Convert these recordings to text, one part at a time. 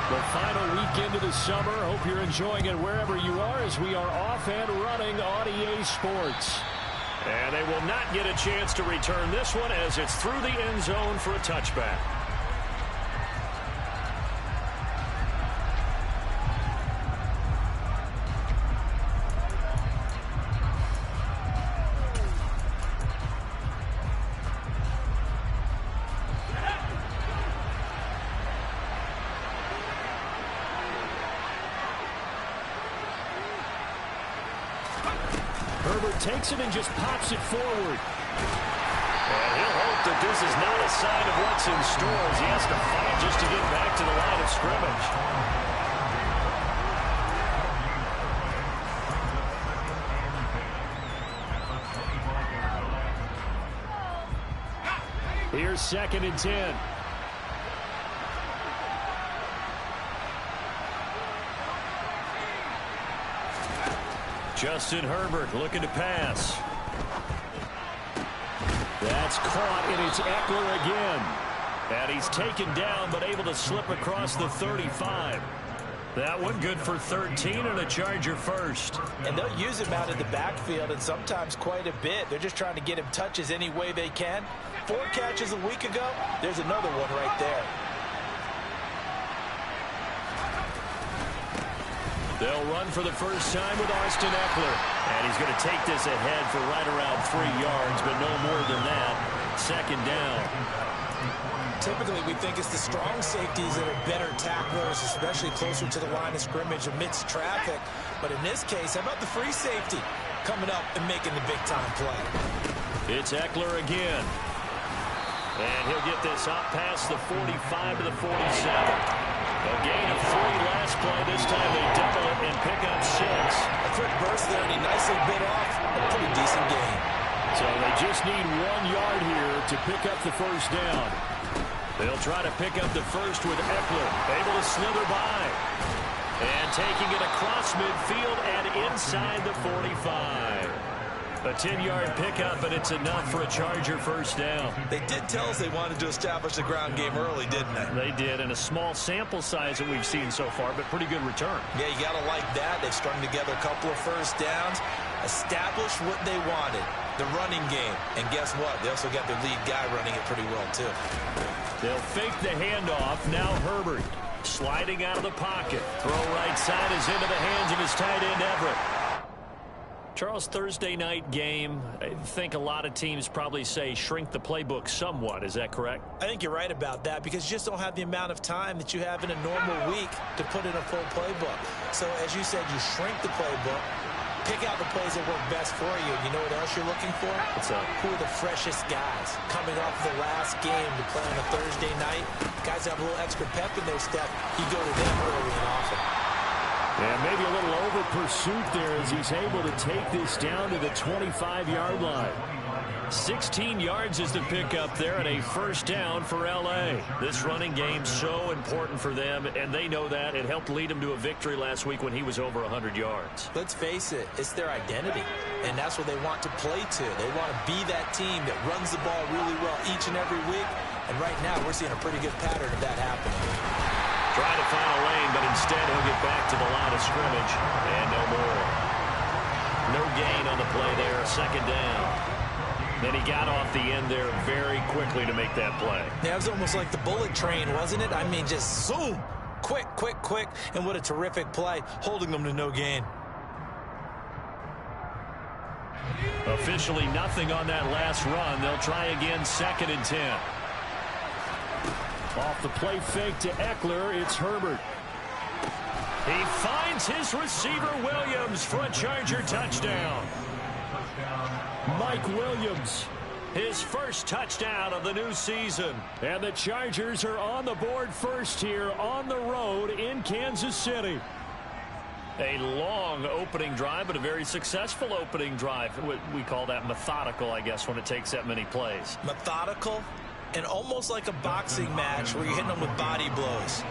The final weekend of the summer. Hope you're enjoying it wherever you are as we are off and running on EA Sports. And they will not get a chance to return this one as it's through the end zone for a touchback. Herbert takes it and just pops it forward. And he'll hope that this is not a sign of what's in store as he has to fight just to get back to the line of scrimmage. Here's 2nd and 10. Justin Herbert looking to pass. That's caught, and it's Eckler again. And he's taken down, but able to slip across the 35. That one good for 13 and a Charger first. And they'll use him out in the backfield, and sometimes quite a bit. They're just trying to get him touches any way they can. 4 catches a week ago, there's another one right there. They'll run for the first time with Austin Eckler. And he's going to take this ahead for right around 3 yards, but no more than that. 2nd down. Typically, we think it's the strong safeties that are better tacklers, especially closer to the line of scrimmage amidst traffic. But in this case, how about the free safety coming up and making the big-time play? It's Eckler again. And he'll get this up past the 45 to the 47. A gain of 3 last play. This time they double it and pick up 6. A quick burst there, and he nicely bit off a pretty decent gain. So they just need 1 yard here to pick up the first down. They'll try to pick up the first with Eckler, able to slither by. And taking it across midfield and inside the 45. A 10-yard pickup, and it's enough for a Charger first down. They did tell us they wanted to establish the ground game early, didn't they? They did, and a small sample size that we've seen so far, but pretty good return. Yeah, you got to like that. They've strung together a couple of first downs, established what they wanted, the running game. And guess what? They also got their lead guy running it pretty well, too. They'll fake the handoff. Now Herbert sliding out of the pocket. Throw right side is into the hands of his tight end, Everett. Charles, Thursday night game, I think a lot of teams probably say shrink the playbook somewhat. Is that correct? I think you're right about that because you just don't have the amount of time that you have in a normal week to put in a full playbook. So, as you said, you shrink the playbook, pick out the plays that work best for you. You know what else you're looking for? What's that? Who are the freshest guys coming off the last game to play on a Thursday night? Guys have a little extra pep in their step. You go to them early and often. And maybe a little over pursuit there as he's able to take this down to the 25-yard line. 16 yards is the pickup there and a first down for L.A. This running game so important for them, and they know that. It helped lead them to a victory last week when he was over 100 yards. Let's face it, it's their identity, and that's what they want to play to. They want to be that team that runs the ball really well each and every week, and right now we're seeing a pretty good pattern of that happening. Trying to find a lane, but instead he'll get back to the line of scrimmage, and no more. No gain on the play there, 2nd down. Then he got off the end there very quickly to make that play. Yeah, it was almost like the bullet train, wasn't it? I mean, just zoom. Quick, quick, quick. And what a terrific play, holding them to no gain. Officially nothing on that last run. They'll try again, 2nd and 10. Off the play fake to Eckler, it's Herbert. He finds his receiver, Williams, for a Charger touchdown. Mike Williams, his first touchdown of the new season. And the Chargers are on the board first here on the road in Kansas City. A long opening drive, but a very successful opening drive. We call that methodical, I guess, when it takes that many plays. Methodical and almost like a boxing match where you're hitting them with body blows.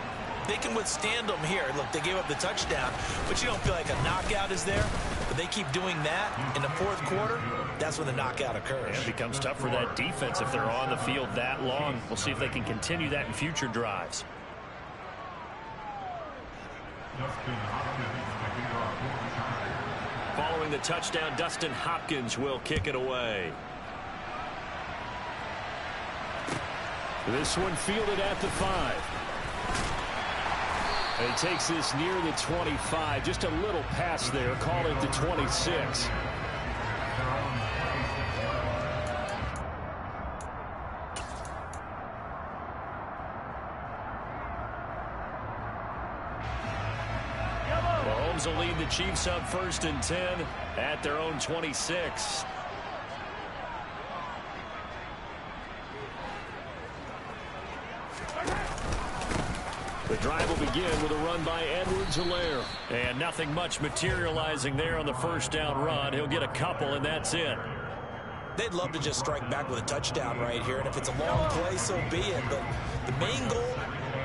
They can withstand them here. Look, they gave up the touchdown, but you don't feel like a knockout is there. But they keep doing that in the fourth quarter. That's when the knockout occurs. And it becomes tough for that defense if they're on the field that long. We'll see if they can continue that in future drives. Following the touchdown, Dustin Hopkins will kick it away. This one fielded at the 5. And he takes this near the 25. Just a little pass there. Call it the 26. Mahomes will lead the Chiefs up 1st and 10 at their own 26. The drive will begin with a run by Edwards-Helaire. And nothing much materializing there on the first down run. He'll get a couple, and that's it. They'd love to just strike back with a touchdown right here, and if it's a long play, so be it. But the main goal,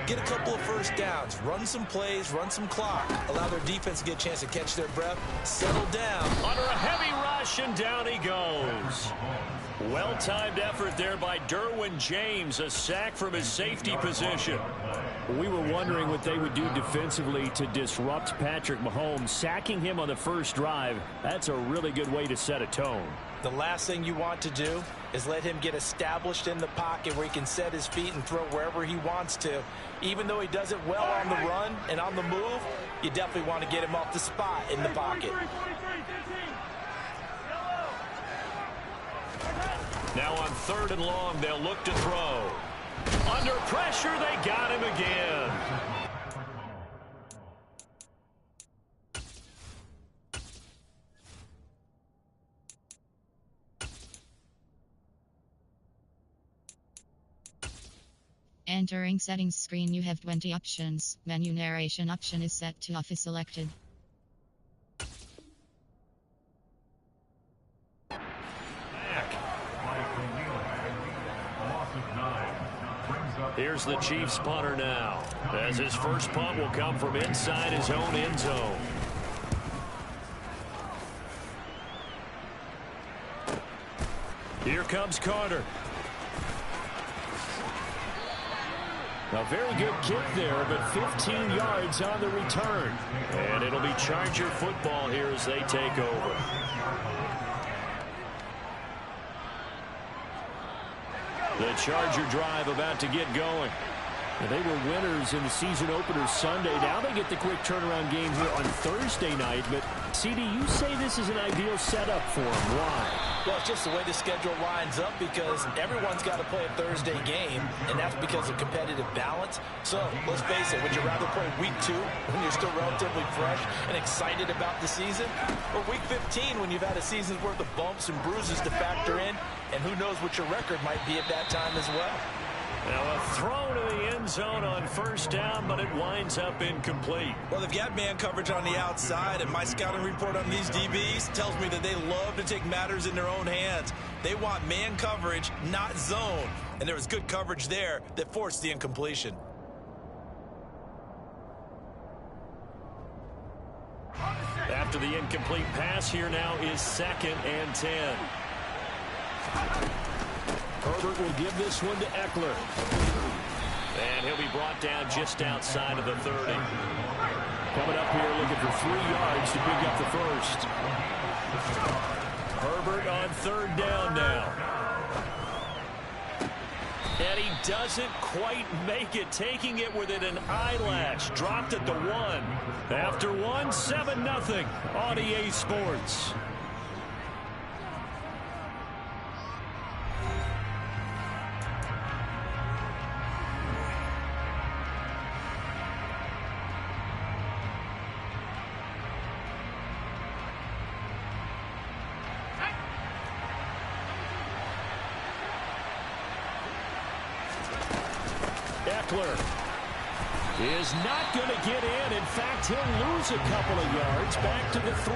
get a couple of first downs, run some plays, run some clock, allow their defense to get a chance to catch their breath, settle down. Under a heavy rush, and down he goes. Well-timed effort there by Derwin James, a sack from his safety position. We were wondering what they would do defensively to disrupt Patrick Mahomes. Sacking him on the first drive, that's a really good way to set a tone. The last thing you want to do is let him get established in the pocket where he can set his feet and throw wherever he wants to. Even though he does it well on the run and on the move, you definitely want to get him off the spot in the pocket. Now on 3rd and long, they'll look to throw. Under pressure, they got him again. Entering settings screen, you have 20 options. Menu narration option is set to off is selected. Here's the Chiefs punter now, as his first punt will come from inside his own end zone. Here comes Carter. A very good kick there, but 15 yards on the return. And it'll be Charger football here as they take over. The Charger drive about to get going. They were winners in the season opener Sunday. Now they get the quick turnaround game here on Thursday night. But, CD, you say this is an ideal setup for them. Why? Well, it's just the way the schedule lines up because everyone's got to play a Thursday game, and that's because of competitive balance. So, let's face it, would you rather play week 2 when you're still relatively fresh and excited about the season? Or week 15 when you've had a season's worth of bumps and bruises to factor in, and who knows what your record might be at that time as well? Now a throw to the end zone on first down, but it winds up incomplete. Well, they've got man coverage on the outside, and my scouting report on these DBs tells me that they love to take matters in their own hands. They want man coverage, not zone. And there was good coverage there that forced the incompletion. After the incomplete pass, here now is 2nd and 10. Herbert will give this one to Eckler. And he'll be brought down just outside of the 30. Coming up here looking for 3 yards to pick up the first. Herbert on 3rd down now. And he doesn't quite make it, taking it within an eyelash. Dropped at the 1. After 1, 7-0 on EA Sports. Eckler is not going to get in. In fact, he'll lose a couple of yards back to the 3.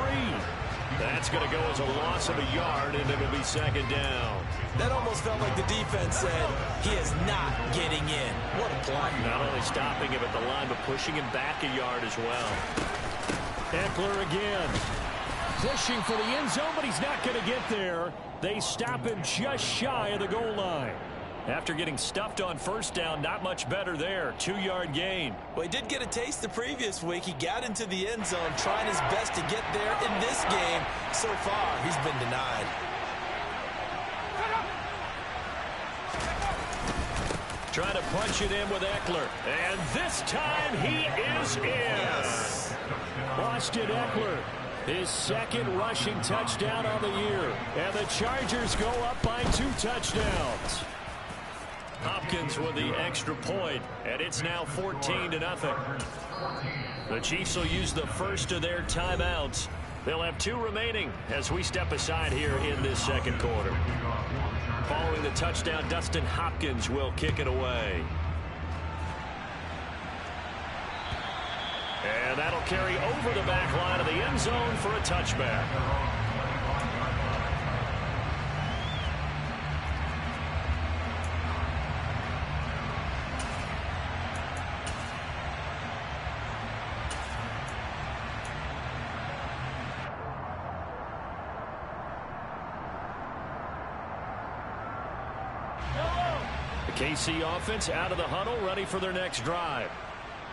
That's going to go as a loss of a yard, and it'll be 2nd down. That almost felt like the defense said, he is not getting in. What a play. Not only stopping him at the line, but pushing him back a yard as well. Eckler again. Pushing for the end zone, but he's not going to get there. They stop him just shy of the goal line. After getting stuffed on first down, not much better there. 2-yard gain. Well, he did get a taste the previous week. He got into the end zone, trying his best to get there in this game. So far, he's been denied. Trying to punch it in with Eckler. And this time he is in. Yes. Austin Eckler, his second rushing touchdown on the year. And the Chargers go up by 2 touchdowns. Hopkins with the extra point, and it's now 14-0. The Chiefs will use the first of their timeouts. They'll have 2 remaining as we step aside here in this second quarter. Following the touchdown, Dustin Hopkins will kick it away. And that'll carry over the back line of the end zone for a touchback. KC offense out of the huddle, ready for their next drive.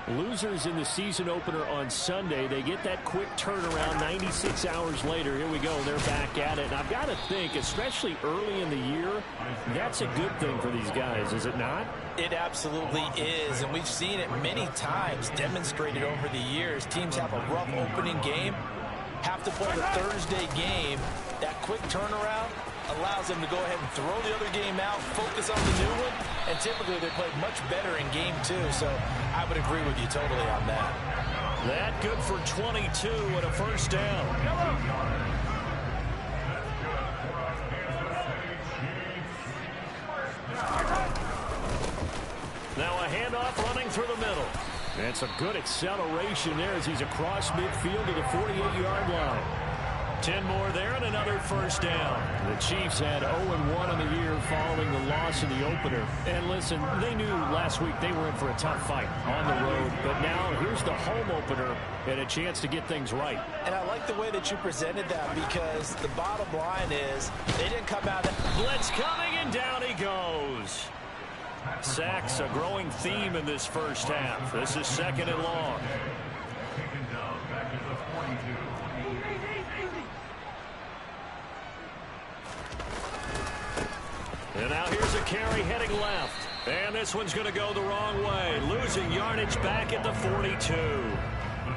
Losers in the season opener on Sunday. They get that quick turnaround 96 hours later. Here we go. They're back at it. And I've got to think, especially early in the year, that's a good thing for these guys, is it not? It absolutely is, and we've seen it many times demonstrated over the years. Teams have a rough opening game, have to play the Thursday game. That quick turnaround allows them to go ahead and throw the other game out, focus on the new one, and typically they play much better in game 2, so I would agree with you totally on that. That good for 22 and a first down. Now a handoff running through the middle. And some good acceleration there as he's across midfield to the 48-yard line. 10 more there and another first down. The Chiefs had 0-1 on the year following the loss in the opener. And listen, they knew last week they were in for a tough fight on the road. But now here's the home opener and a chance to get things right. And I like the way that you presented that, because the bottom line is they didn't come out. Blitz coming, and down he goes. Sacks a growing theme in this first half. This is 2nd and long. And now here's a carry heading left. And this one's going to go the wrong way. Losing yardage back at the 42.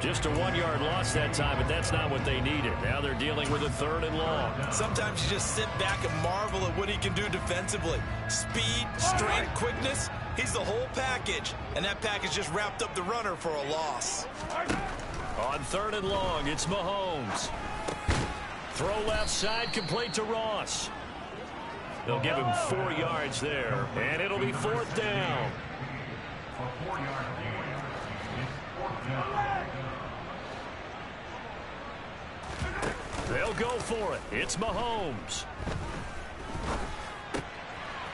Just a 1-yard loss that time, but that's not what they needed. Now they're dealing with a 3rd and long. Sometimes you just sit back and marvel at what he can do defensively. Speed, strength, quickness. He's the whole package. And that package just wrapped up the runner for a loss. On 3rd and long, it's Mahomes. Throw left side, complete to Ross. They'll give him 4 yards there, and it'll be 4th down. They'll go for it. It's Mahomes.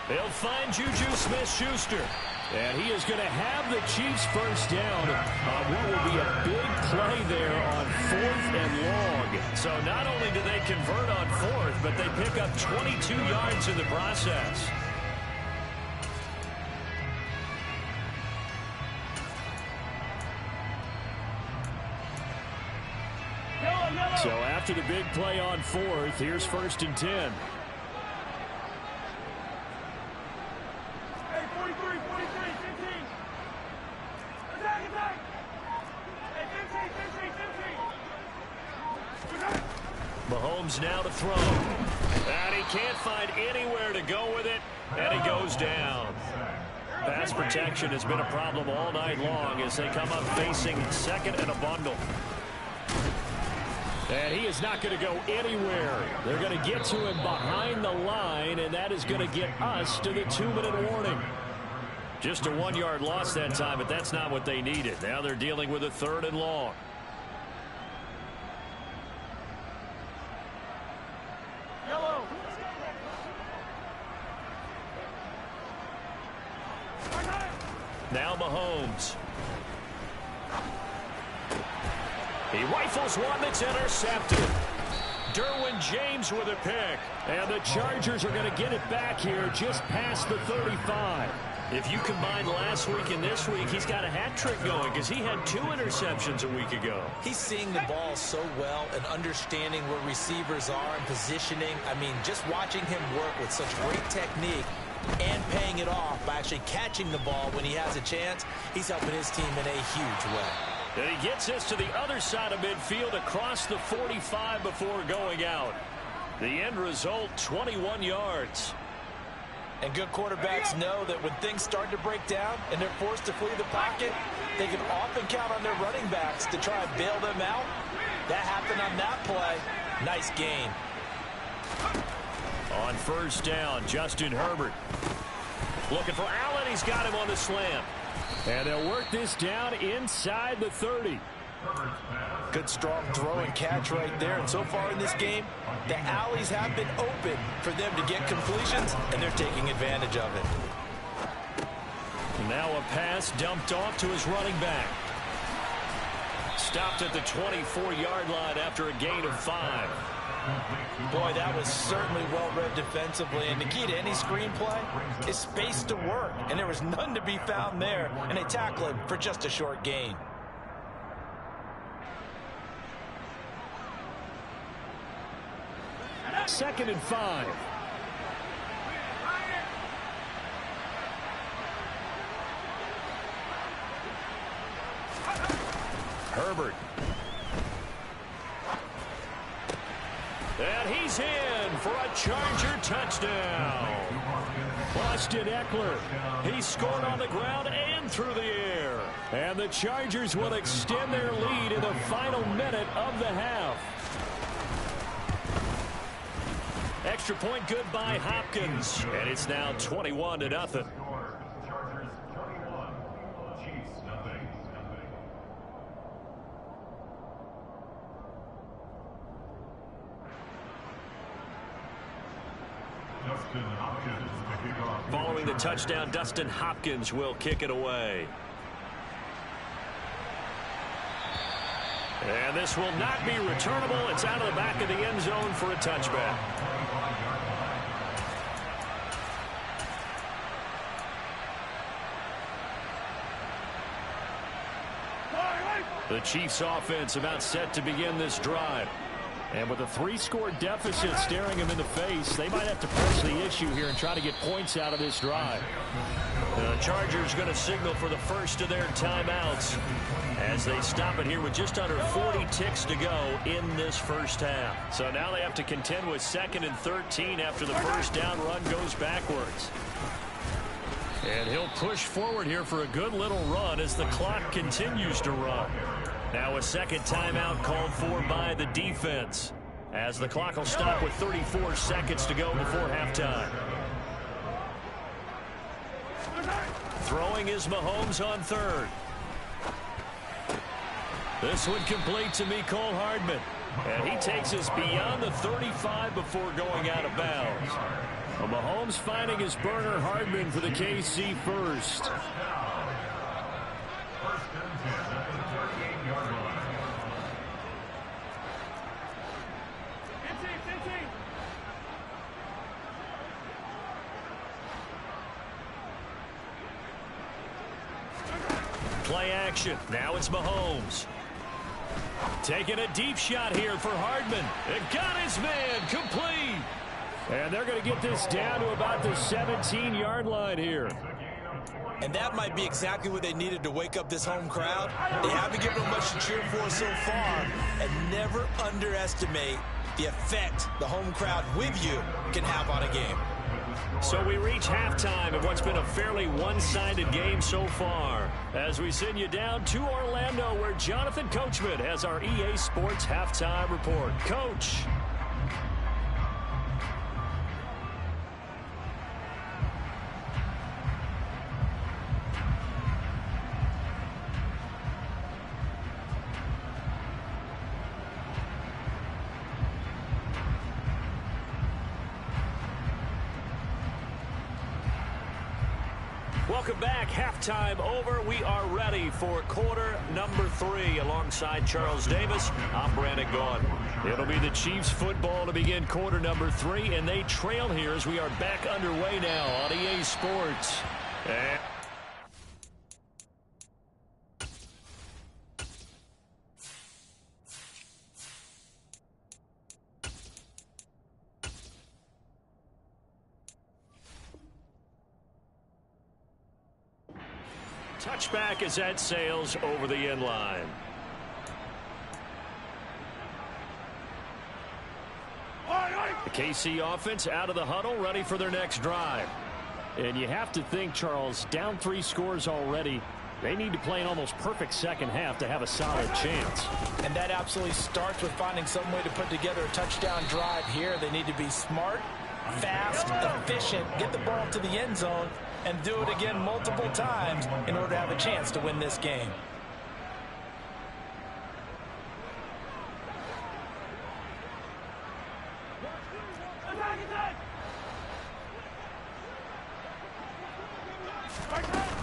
They'll find Juju Smith-Schuster. And he is going to have the Chiefs first down on what will be a big play there on 4th and long. So not only do they convert on 4th, but they pick up 22 yards in the process. So after the big play on 4th, here's 1st and 10. Mahomes now to throw. And he can't find anywhere to go with it, and he goes down. Pass protection has been a problem all night long as they come up facing 2nd and a bundle. And he is not going to go anywhere. They're going to get to him behind the line, and that is going to get us to the 2-minute warning. Just a 1-yard loss that time, but that's not what they needed. Now they're dealing with a 3rd and long. Now Mahomes. He rifles one that's intercepted. Derwin James with a pick. And the Chargers are going to get it back here just past the 35. If you combine last week and this week, he's got a hat trick going because he had 2 interceptions a week ago. He's seeing the ball so well and understanding where receivers are and positioning. I mean, just watching him work with such great technique and paying it off by actually catching the ball when he has a chance, he's helping his team in a huge way. And he gets us to the other side of midfield across the 45 before going out. The end result, 21 yards. And good quarterbacks know that when things start to break down and they're forced to flee the pocket, they can often count on their running backs to try and bail them out. That happened on that play. Nice gain. On first down, Justin Herbert. Looking for Allen. He's got him on the slam. And they'll work this down inside the 30. Good strong throw and catch right there. And so far in this game, the alleys have been open for them to get completions, and they're taking advantage of it. Now a pass dumped off to his running back. Stopped at the 24-yard line after a gain of 5. Boy, that was certainly well-read defensively. And the key to any screenplay is space to work. And there was none to be found there. And they tackle him for just a short gain. Second and 5. Herbert. And he's in for a Charger touchdown. Austin Eckler. He scored on the ground and through the air. And the Chargers will extend their lead in the final minute of the half. Extra point good by Hopkins. And it's now 21-0. Following the touchdown, Dustin Hopkins will kick it away. And this will not be returnable. It's out of the back of the end zone for a touchback. The Chiefs offense about set to begin this drive. And with a 3-score deficit staring them in the face, they might have to press the issue here and try to get points out of this drive. The Chargers going to signal for the first of their timeouts as they stop it here with just under 40 ticks to go in this first half. So now they have to contend with 2nd and 13 after the first down run goes backwards. And he'll push forward here for a good little run as the clock continues to run. Now a second timeout called for by the defense as the clock will stop with 34 seconds to go before halftime. Throwing is Mahomes on third. This one complete to Mecole Hardman. And he takes us beyond the 35 before going out of bounds. Well, Mahomes finding his burner. Hardman for the KC first. Play action. Now it's Mahomes. Taking a deep shot here for Hardman. It got his man complete. And they're going to get this down to about the 17-yard line here. And that might be exactly what they needed to wake up this home crowd. They haven't given them much to cheer for so far. And never underestimate the effect the home crowd with you can have on a game. So we reach halftime of what's been a fairly one-sided game so far. As we send you down to Orlando, where Jonathan Coachman has our EA Sports Halftime Report. Coach. Welcome back. Halftime over. We are ready. ready for quarter number 3. Alongside Charles Davis, I'm Brandon Gaudin. It'll be the Chiefs football to begin quarter number 3, and they trail here as we are back underway now on EA Sports. Touchback as that sails over the end line. The KC offense out of the huddle, ready for their next drive. And you have to think, Charles, down 3 scores already. They need to play an almost perfect second half to have a solid chance. And that absolutely starts with finding some way to put together a touchdown drive here. They need to be smart, fast, efficient, get the ball to the end zone, and do it again multiple times in order to have a chance to win this game.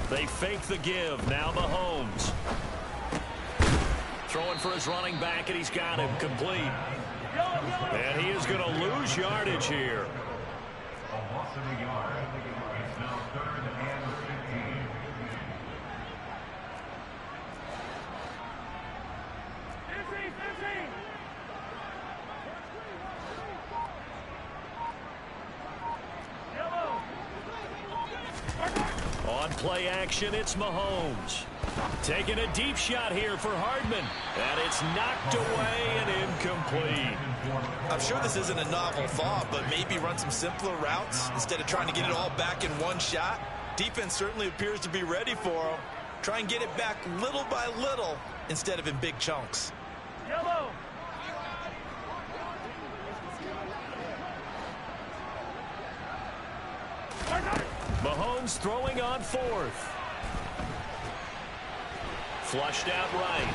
They fake the give. Now Mahomes. Throwing for his running back, and he's got him complete. And he is going to lose yardage here. A loss of a yard. It's now 3rd and 15. On play action, it's Mahomes. Taking a deep shot here for Hardman. And it's knocked away and incomplete. I'm sure this isn't a novel thought, but maybe run some simpler routes instead of trying to get it all back in one shot. Defense certainly appears to be ready for him. Try and get it back little by little instead of in big chunks. Yellow. Mahomes throwing on 4th. Flushed out right.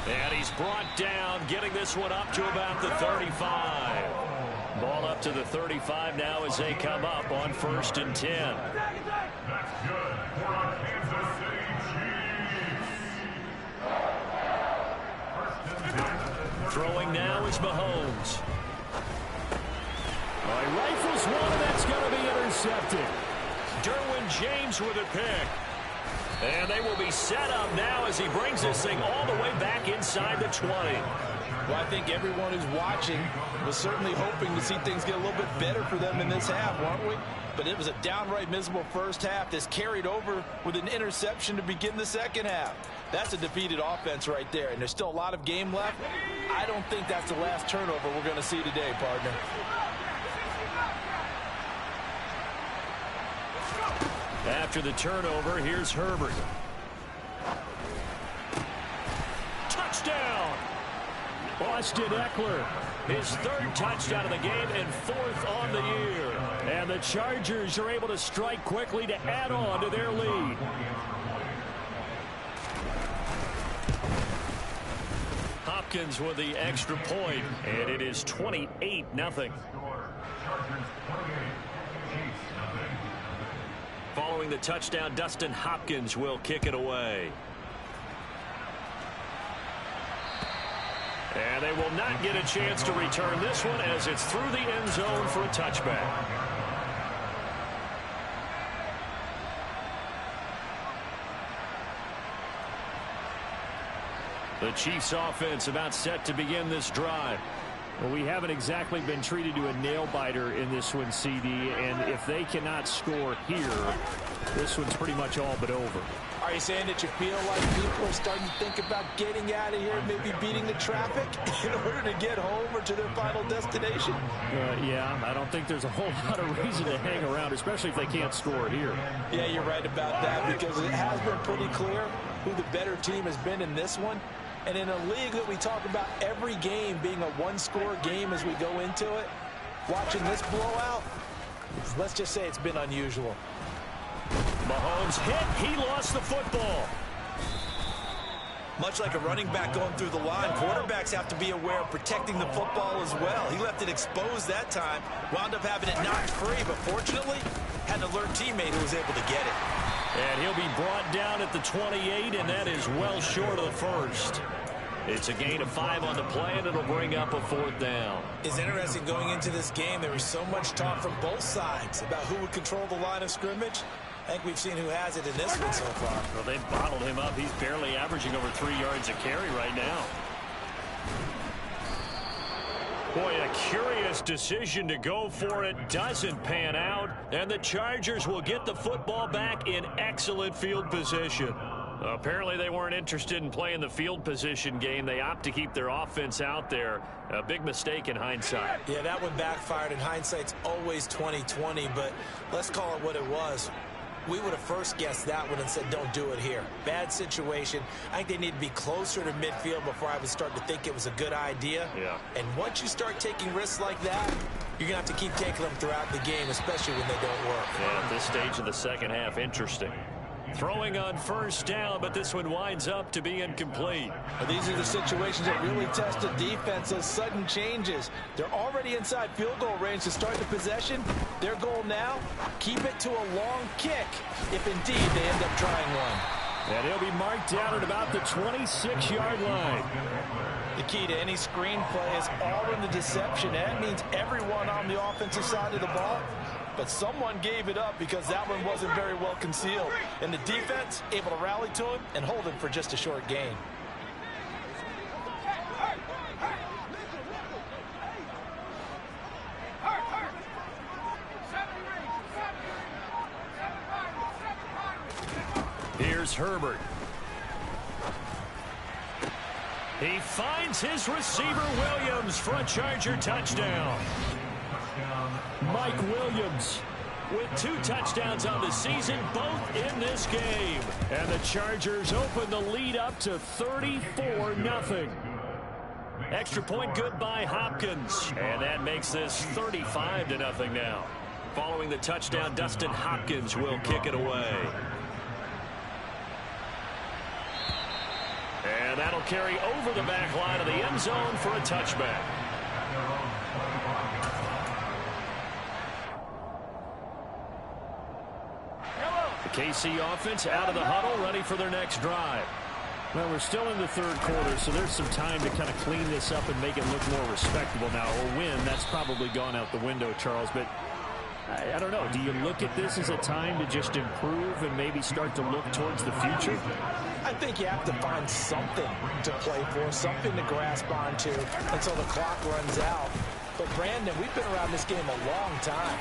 And he's brought down, getting this one up to about the 35. Ball up to the 35 now as they come up on 1st and 10. That's good for our Kansas City Chiefs. Throwing now is Mahomes. He rifles one, and that's going to be intercepted. Derwin James with a pick. And they will be set up now as he brings this thing all the way back inside the 20. Well, I think everyone who's watching was certainly hoping to see things get a little bit better for them in this half, weren't we? But it was a downright miserable first half. This carried over with an interception to begin the second half. That's a defeated offense right there, and there's still a lot of game left. I don't think that's the last turnover we're going to see today, partner. After the turnover, here's Herbert. Touchdown! Austin Eckler, his 3rd touchdown of the game and 4th on the year. And the Chargers are able to strike quickly to add on to their lead. Hopkins with the extra point, and it is 28-0. Chargers 28, Chiefs nothing. Following the touchdown, Dustin Hopkins will kick it away. And they will not get a chance to return this one as it's through the end zone for a touchback. The Chiefs offense about set to begin this drive. Well, we haven't exactly been treated to a nail-biter in this one, CD, and if they cannot score here, this one's pretty much all but over. Are you saying that you feel like people are starting to think about getting out of here, maybe beating the traffic in order to get home or to their final destination? Yeah, I don't think there's a whole lot of reason to hang around, especially if they can't score here. Yeah, you're right about that, because it has been pretty clear who the better team has been in this one. And in a league that we talk about every game being a one-score game as we go into it, watching this blowout, let's just say it's been unusual. Mahomes hit. He lost the football. Much like a running back going through the line, quarterbacks have to be aware of protecting the football as well. He left it exposed that time, wound up having it knocked free, but fortunately, had an alert teammate who was able to get it. And he'll be brought down at the 28, and that is well short of the first. It's a gain of 5 on the play, and it'll bring up a 4th down. It's interesting going into this game. There was so much talk from both sides about who would control the line of scrimmage. I think we've seen who has it in this one so far. Well, they've bottled him up. He's barely averaging over 3 yards a carry right now. Boy, a curious decision to go for it doesn't pan out, and the Chargers will get the football back in excellent field position. Apparently they weren't interested in playing the field position game. They opt to keep their offense out there. A big mistake in hindsight. Yeah, that one backfired, and hindsight's always 20/20, but let's call it what it was. We would have first guessed that one and said, don't do it here. Bad situation. I think they need to be closer to midfield before I would start to think it was a good idea. Yeah. And once you start taking risks like that, you're going to have to keep taking them throughout the game, especially when they don't work. Yeah, at this stage of the second half, interesting. Throwing on first down, but this one winds up to be incomplete. Well, these are the situations that really test a defense, those sudden changes. They're already inside field goal range to start the possession. Their goal now, keep it to a long kick, if indeed they end up trying one. And he'll be marked down at about the 26-yard line. The key to any screenplay is all in the deception. That means everyone on the offensive side of the ball. But someone gave it up because that one wasn't very well concealed. And the defense able to rally to him and hold him for just a short gain. Here's Herbert. He finds his receiver, Williams, for a Charger touchdown. Mike Williams with 2 touchdowns on the season, both in this game. And the Chargers open the lead up to 34-0. Extra point good by Hopkins. And that makes this 35-0 now. Following the touchdown, Dustin Hopkins will kick it away. And that'll carry over the back line of the end zone for a touchback. The KC offense out of the huddle, ready for their next drive. Well, we're still in the third quarter, so there's some time to kind of clean this up and make it look more respectable now. Or win, that's probably gone out the window, Charles. But I don't know. Do you look at this as a time to just improve and maybe start to look towards the future? I think you have to find something to play for, something to grasp onto until the clock runs out. But, Brandon, we've been around this game a long time.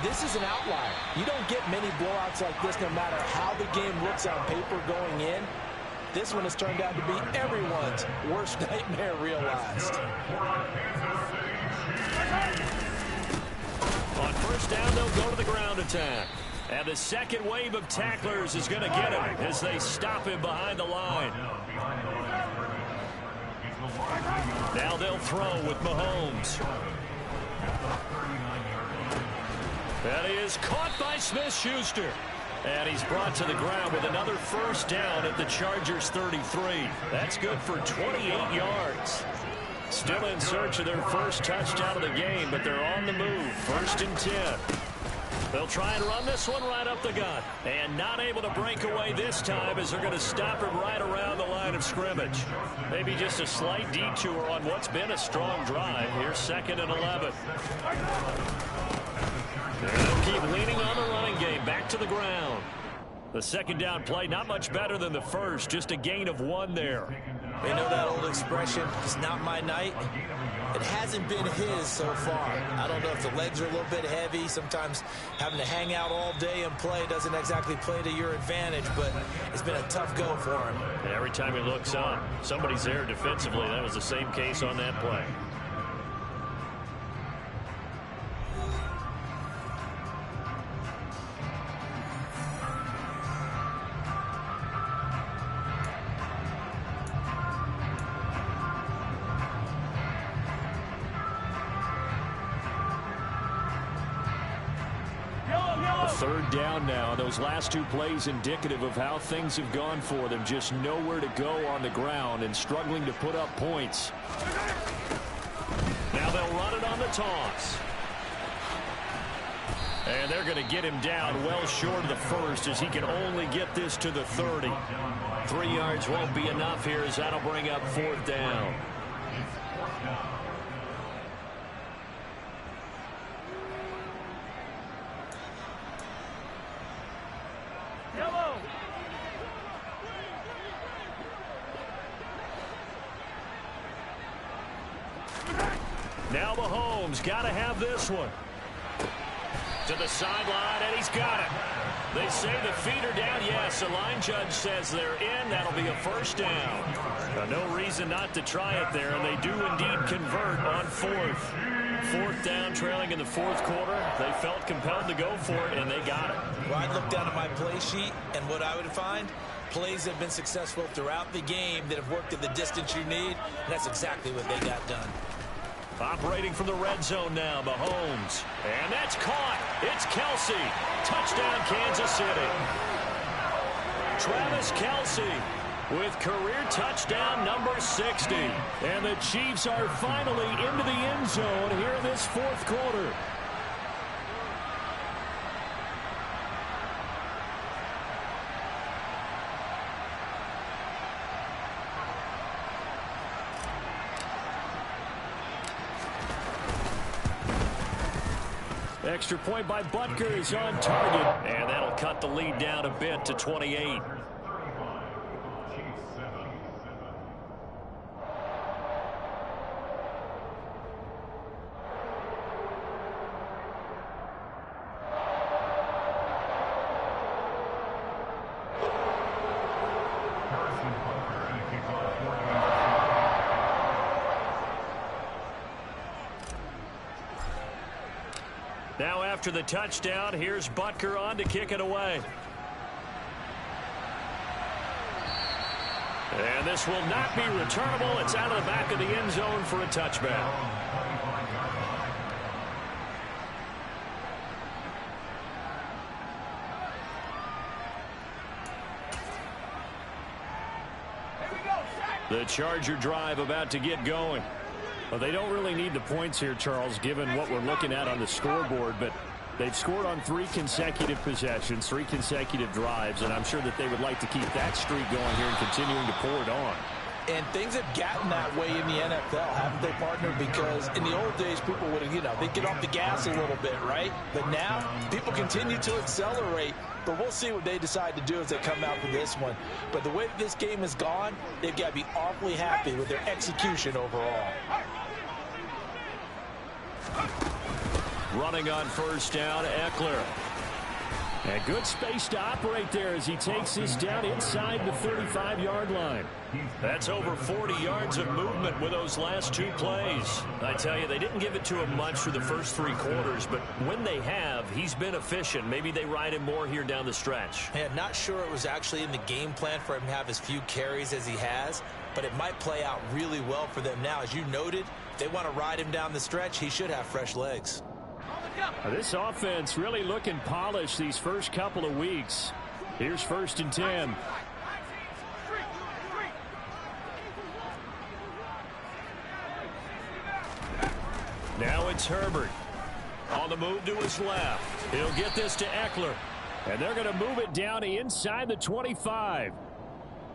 This is an outlier. You don't get many blowouts like this no matter how the game looks on paper going in. This one has turned out to be everyone's worst nightmare realized. On first down, they'll go to the ground attack. And the second wave of tacklers is going to get him as they stop him behind the line. Now they'll throw with Mahomes. And he is caught by Smith-Schuster. And he's brought to the ground with another first down at the Chargers 33. That's good for 28 yards. Still in search of their first touchdown of the game, but they're on the move. 1st and 10. They'll try and run this one right up the gut. And not able to break away this time as they're going to stop him right around the line of scrimmage. Maybe just a slight detour on what's been a strong drive. Here's 2nd and 11. They'll keep leaning on the running game. Back to the ground. The second down play, not much better than the first. Just a gain of 1 there. They know that old expression, it's not my night. It hasn't been his so far. I don't know if the legs are a little bit heavy. Sometimes having to hang out all day and play doesn't exactly play to your advantage, but it's been a tough go for him. And every time he looks up, somebody's there defensively. That was the same case on that play. Third down now. Those last 2 plays indicative of how things have gone for them. Just nowhere to go on the ground and struggling to put up points. Now they'll run it on the toss. And they're going to get him down well short of the first as he can only get this to the 30. 3 yards won't be enough here as that'll bring up 4th down. Now Mahomes got to have this one. To the sideline, and he's got it. They say the feet are down. Yes, the line judge says they're in. That'll be a 1st down. No reason not to try it there, and they do indeed convert on 4th. 4th down, trailing in the 4th quarter. They felt compelled to go for it, and they got it. Well, I'd look down at my play sheet, and what I would find, plays that have been successful throughout the game that have worked at the distance you need, and that's exactly what they got done. Operating from the red zone now, Mahomes. And that's caught. It's Kelce. Touchdown, Kansas City. Travis Kelce with career touchdown number 60. And the Chiefs are finally into the end zone here in this 4th quarter. Extra point by Butker is on target. And that'll cut the lead down a bit to 28. Now after the touchdown, here's Butker on to kick it away. And this will not be returnable. It's out of the back of the end zone for a touchback. The Charger drive about to get going. Well, they don't really need the points here, Charles, given what we're looking at on the scoreboard, but they've scored on 3 consecutive possessions, 3 consecutive drives, and I'm sure that they would like to keep that streak going here and continuing to pour it on. And things have gotten that way in the NFL, haven't they, partner? Because in the old days, people would have, they'd get off the gas a little bit, right? But now, people continue to accelerate. But we'll see what they decide to do as they come out for this one. But the way this game has gone, they've got to be awfully happy with their execution overall. Running on 1st down, Eckler. And good space to operate there as he takes this down inside the 35-yard line. That's over 40 yards of movement with those last 2 plays. I tell you, they didn't give it to him much for the first 3 quarters, but when they have, he's been efficient. Maybe they ride him more here down the stretch. Yeah, not sure it was actually in the game plan for him to have as few carries as he has, but it might play out really well for them now. As you noted, if they want to ride him down the stretch, he should have fresh legs. This offense really looking polished these first couple of weeks. Here's 1st and 10. Now it's Herbert. On the move to his left. He'll get this to Eckler. And they're going to move it down inside the 25.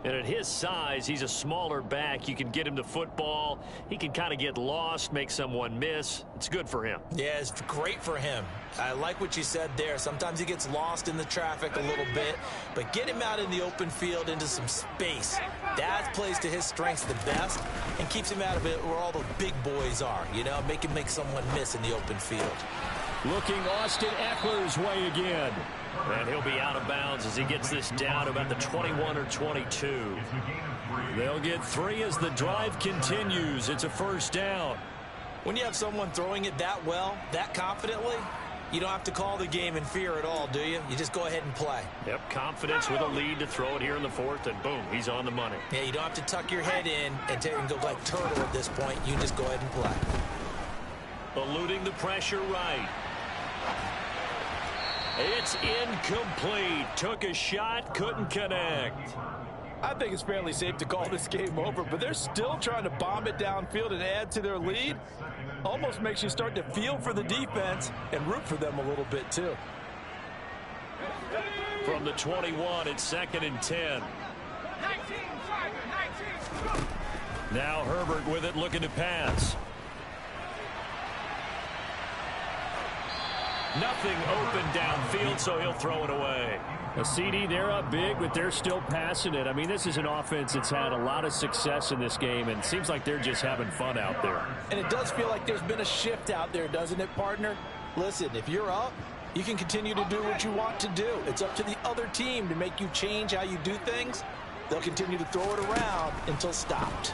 And at his size, he's a smaller back. You can get him the football. He can kind of get lost, make someone miss. It's good for him. Yeah, it's great for him. I like what you said there. Sometimes he gets lost in the traffic a little bit, but get him out in the open field into some space. That plays to his strengths the best and keeps him out of it where all the big boys are. Make him make someone miss in the open field. Looking Austin Eckler's way again. And he'll be out of bounds as he gets this down about the 21 or 22. They'll get 3 as the drive continues. It's a 1st down. When you have someone throwing it that well, that confidently, you don't have to call the game in fear at all, do you? You just go ahead and play. Yep, confidence with a lead to throw it here in the 4th, and boom, he's on the money. Yeah, you don't have to tuck your head in and go like turtle at this point. You just go ahead and play. Eluding the pressure right. It's incomplete. Took a shot, couldn't connect. I think it's fairly safe to call this game over, but they're still trying to bomb it downfield and add to their lead. Almost makes you start to feel for the defense and root for them a little bit too. From the 21, it's 2nd and 10. Now Herbert with it, looking to pass. Nothing open downfield, so he'll throw it away. A CD, they're up big, but they're still passing it. I mean, this is an offense that's had a lot of success in this game, and it seems like they're just having fun out there. And it does feel like there's been a shift out there, doesn't it, partner? Listen, if you're up, you can continue to do what you want to do. It's up to the other team to make you change how you do things. They'll continue to throw it around until stopped.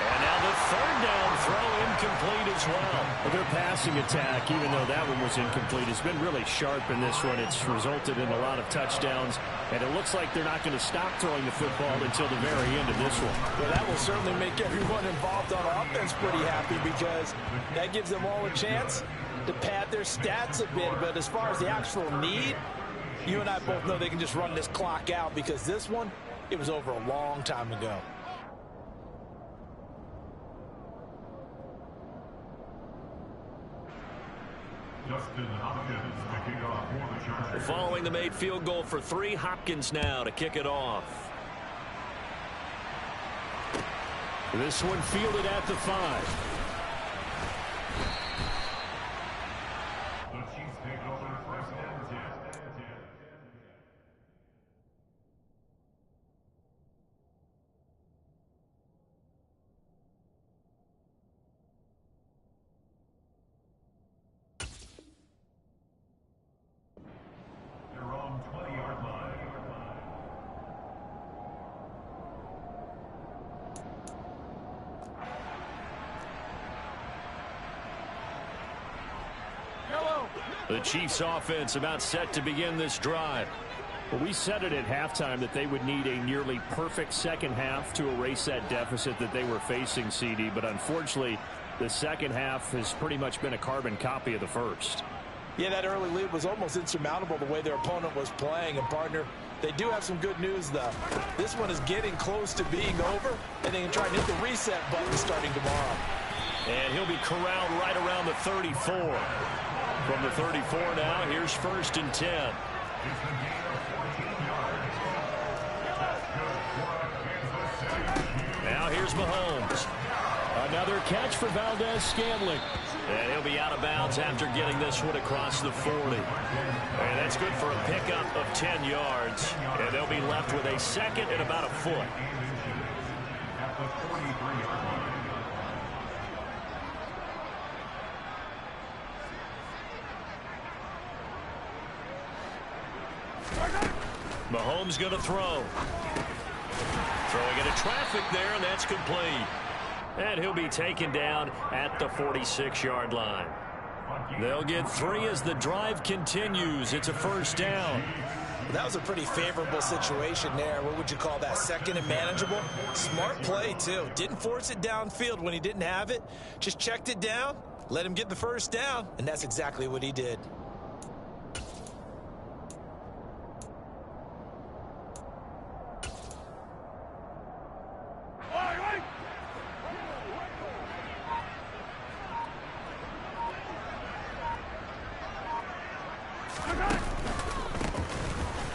And now the 3rd down throw incomplete as well. Their passing attack, even though that one was incomplete, has been really sharp in this one. It's resulted in a lot of touchdowns, and it looks like they're not going to stop throwing the football until the very end of this one. Well, that will certainly make everyone involved on offense pretty happy, because that gives them all a chance to pad their stats a bit. But as far as the actual need, you and I both know they can just run this clock out, because this one, it was over a long time ago. Justin Hopkins to kick off for the Chargers. Following the made field goal for 3, Hopkins now to kick it off. This one fielded at the 5. The Chiefs take over 1st and 10. Their own 20-yard line. The Chiefs offense about set to begin this drive. Well, we said it at halftime that they would need a nearly perfect second half to erase that deficit that they were facing, CD. But unfortunately, the second half has pretty much been a carbon copy of the first. Yeah, that early lead was almost insurmountable the way their opponent was playing. And, partner, they do have some good news, though. This one is getting close to being over, and they can try and hit the reset button starting tomorrow. And he'll be corralled right around the 34. From the 34 now, here's 1st and 10. Now here's Mahomes. Another catch for Valdez-Scantling. And he'll be out of bounds after getting this one across the 40. And that's good for a pickup of 10 yards. And they'll be left with a 2nd and about a foot. At the 43-yard line. Mahomes going to throw. Throwing into traffic there, and that's complete. And he'll be taken down at the 46-yard line. They'll get 3 as the drive continues. It's a 1st down. That was a pretty favorable situation there. What would you call that? 2nd and manageable? Smart play, too. Didn't force it downfield when he didn't have it. Just checked it down, let him get the 1st down, and that's exactly what he did.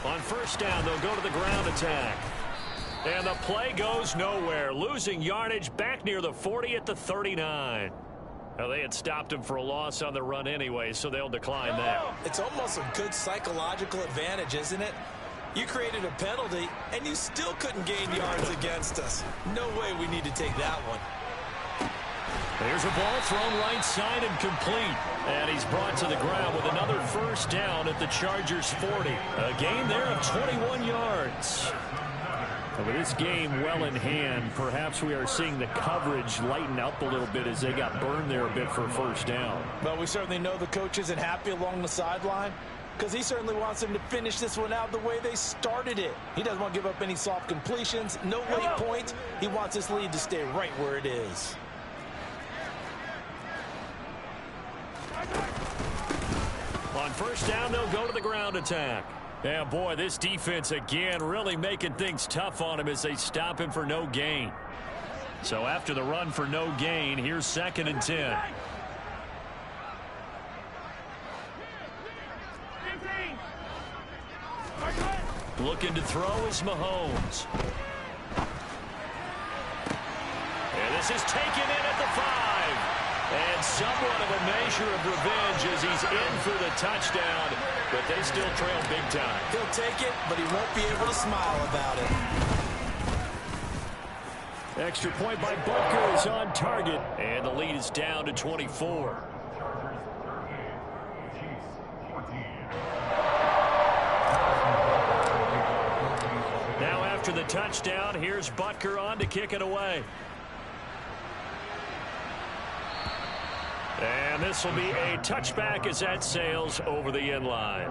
On 1st down, they'll go to the ground attack. And the play goes nowhere. Losing yardage back near the 40 at the 39. Now, they had stopped him for a loss on the run anyway, so they'll decline that. It's almost a good psychological advantage, isn't it? You created a penalty, and you still couldn't gain yards against us. No way we need to take that one. There's a ball thrown right side and complete. And he's brought to the ground with another 1st down at the Chargers' 40. A gain there of 21 yards. And with this game well in hand, perhaps we are seeing the coverage lighten up a little bit as they got burned there a bit for a 1st down. But we certainly know the coach isn't happy along the sideline, because he certainly wants them to finish this one out the way they started it. He doesn't want to give up any soft completions, no late points. He wants this lead to stay right where it is. On 1st down, they'll go to the ground attack. Yeah, boy, this defense again really making things tough on him as they stop him for no gain. So after the run for no gain, here's 2nd and 10. Looking to throw is Mahomes. And this is taken in at the 5. And somewhat of a measure of revenge as he's in for the touchdown, but they still trail big time. He'll take it, but he won't be able to smile about it. Extra point by Butker is on target. And the lead is down to 24. Now after the touchdown, here's Butker on to kick it away. And this will be a touchback as that sails over the end line.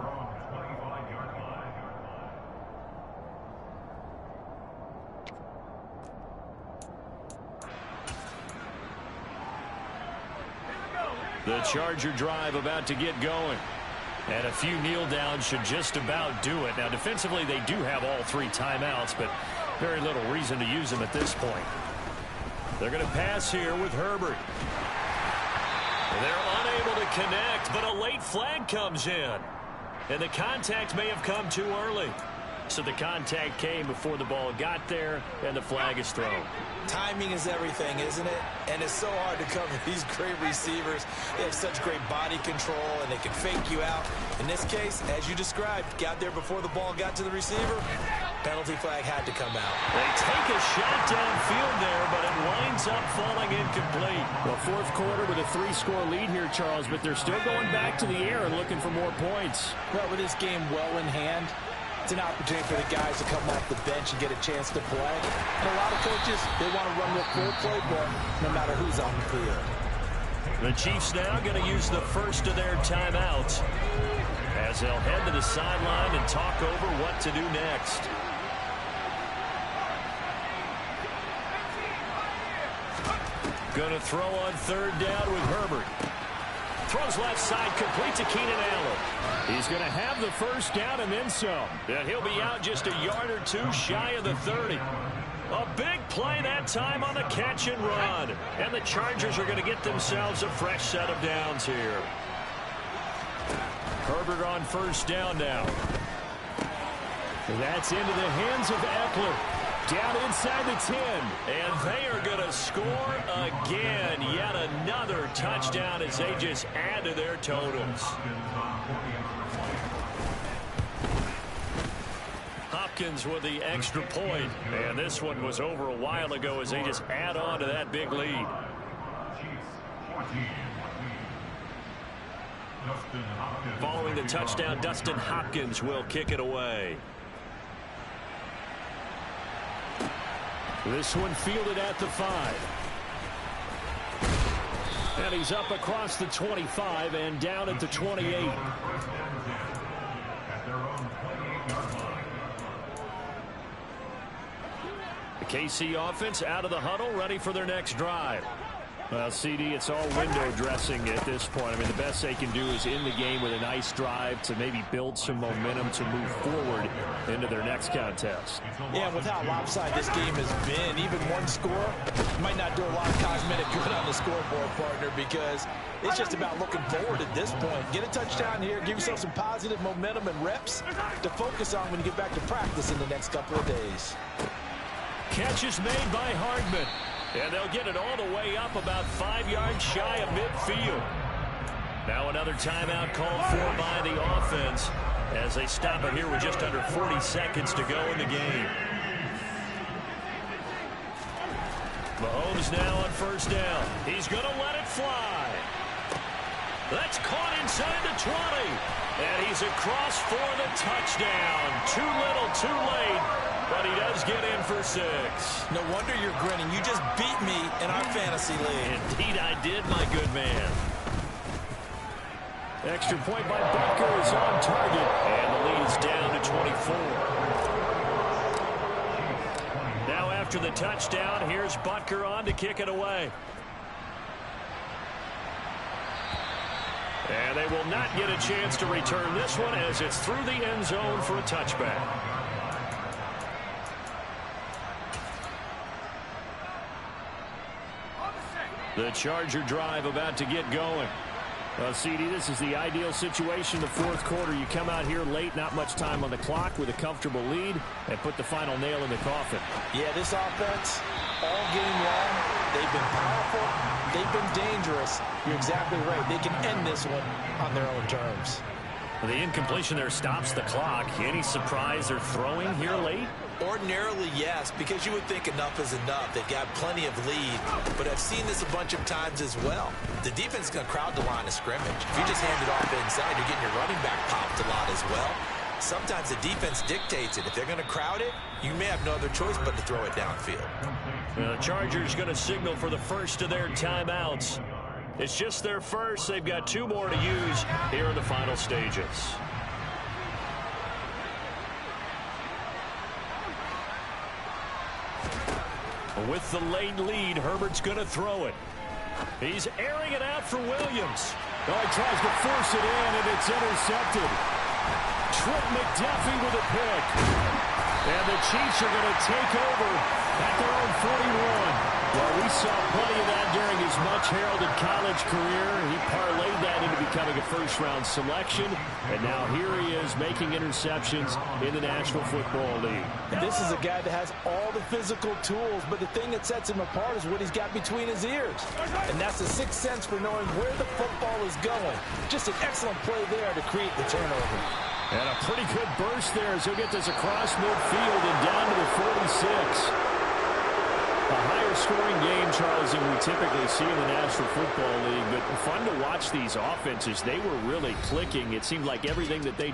The Charger drive about to get going. And a few kneel downs should just about do it. Now defensively they do have all 3 timeouts, but very little reason to use them at this point. They're going to pass here with Herbert. They're unable to connect, but a late flag comes in. And the contact may have come too early. So the contact came before the ball got there, and the flag is thrown. Timing is everything, isn't it? And it's so hard to cover these great receivers. They have such great body control, and they can fake you out. In this case, as you described, got there before the ball got to the receiver. Penalty flag had to come out. They take a shot downfield there, but it winds up falling incomplete. Well, 4th quarter with a 3-score lead here, Charles, but they're still going back to the air and looking for more points. Well, with this game well in hand, it's an opportunity for the guys to come off the bench and get a chance to play. And a lot of coaches, they want to run their full playbook no matter who's on the field. The Chiefs now going to use the first of their timeouts as they'll head to the sideline and talk over what to do next. Going to throw on 3rd down with Herbert. Throws left side, complete to Keenan Allen. He's going to have the first down and then some. And he'll be out just a yard or 2 shy of the 30. A big play that time on the catch and run. And the Chargers are going to get themselves a fresh set of downs here. Herbert on 1st down now. That's into the hands of Eckler. Down inside the 10. And they are going to score again. Yet another touchdown as they just add to their totals. Hopkins with the extra point. And this one was over a while ago as they just add on to that big lead. Following the touchdown, Dustin Hopkins will kick it away. This one fielded at the 5. And he's up across the 25 and down at the 28. The KC offense out of the huddle, ready for their next drive. Well, CD, it's all window dressing at this point. I mean, the best they can do is end the game with a nice drive to maybe build some momentum to move forward into their next contest. Yeah, with how lopsided this game has been, even one score might not do a lot of cosmetic good on the scoreboard, partner, because it's just about looking forward at this point. Get a touchdown here, give yourself some positive momentum and reps to focus on when you get back to practice in the next couple of days. Catch is made by Hardman. And they'll get it all the way up about 5 yards shy of midfield. Now another timeout called for by the offense as they stop it here with just under 40 seconds to go in the game. Mahomes now on 1st down. He's going to let it fly. That's caught inside the 20. And he's across for the touchdown. Too little, too late. But he does get in for 6. No wonder you're grinning. You just beat me in our fantasy league. Indeed I did, my good man. Extra point by Butker is on target. And the lead is down to 24. Now after the touchdown, here's Butker on to kick it away. And they will not get a chance to return this one as it's through the end zone for a touchback. The Charger drive about to get going. Well, CD, this is the ideal situation. The fourth quarter, you come out here late, not much time on the clock with a comfortable lead, and put the final nail in the coffin. Yeah, this offense, all game long, they've been powerful, they've been dangerous. You're exactly right. They can end this one on their own terms. The incompletion there stops the clock. Any surprise they're throwing here late? Ordinarily, yes, because you would think enough is enough. They've got plenty of lead, but I've seen this a bunch of times as well. The defense is going to crowd the line of scrimmage. If you just hand it off inside, you're getting your running back popped a lot as well. Sometimes the defense dictates it. If they're going to crowd it, you may have no other choice but to throw it downfield. The Chargers going to signal for the first of their timeouts. It's just their first. They've got 2 more to use here in the final stages. With the late lead, Herbert's going to throw it. He's airing it out for Williams. Oh, he tries to force it in, and it's intercepted. Trent McDuffie with a pick. And the Chiefs are going to take over at their own 41. Well, we saw plenty of that during his much-heralded college career. He parlayed that into becoming a first-round selection. And now here he is making interceptions in the National Football League. And this is a guy that has all the physical tools, but the thing that sets him apart is what he's got between his ears. And that's the sixth sense for knowing where the football is going. Just an excellent play there to create the turnover. And a pretty good burst there as he'll get this across midfield and down to the 46. A higher scoring game, Charles, than we typically see in the National Football League. But fun to watch these offenses. They were really clicking. It seemed like everything that they